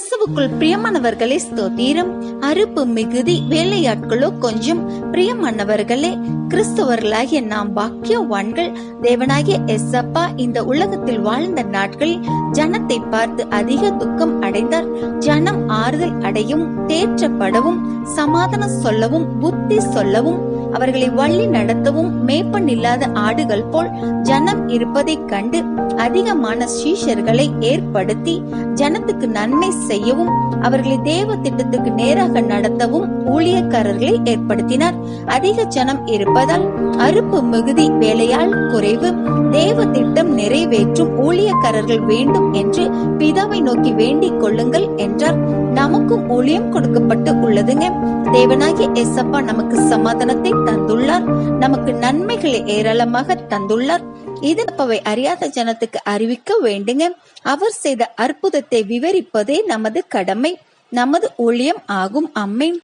கிறிஸ்துவுக்குள் பிரியமானவர்களே ஸ்தோத்திரம். அறுப்பு மிகுதி, வேலையாட்களோ கொஞ்சம். பிரியமானவர்களே, கிறிஸ்தவர்களாகிய நாம் பாக்கியவான்கள். தேவனாகிய எசப்பா இந்த உலகத்தில் வாழ்ந்த நாட்களில் ஜனத்தை பார்த்து அதிக துக்கம் அடைந்தார். ஜனம் ஆறுதல் அடையும், தேற்றப்படவும், சமாதானம் சொல்லவும், புத்தி சொல்லவும், அவர்களை வழி நடத்தவும் மேய்ப்பன் இல்லாத ஆடுகள் போல் ஜனம் இருப்பதை கண்டு அதிகமான சீஷர்களை ஏற்படுத்தி ஜனத்துக்கு நன்மை செய்யவும், அவர்களை தேவ திட்டத்துக்கு நேராக நடத்தவும் ஊழியக்காரர்களை ஏற்படுத்தினார். அதிக ஜனம் இருப்பதால் அறுப்பு மிகுதி, வேலையாள் குறைவு. தேவ திட்டம் நிறைவேற்றும் ஊழியக்காரர்கள் வேண்டும் என்று பிதாவை நோக்கி வேண்டிக் கொள்ளுங்கள் என்றார். நமக்கும் ஊழியம் கொடுக்கப்பட்டு உள்ளதுங்க. தேவனாகிய எசப்பா நமக்கு சமாதானத்தை தந்துள்ளார், நமக்கு நன்மைகளை ஏராளமாக தந்துள்ளார். இது அறியாத ஜனத்துக்கு அறிவிக்க வேண்டுங்க. அவர் செய்த அற்புதத்தை விவரிப்பதே நமது கடமை, நமது ஊழியம் ஆகும். ஆமென்.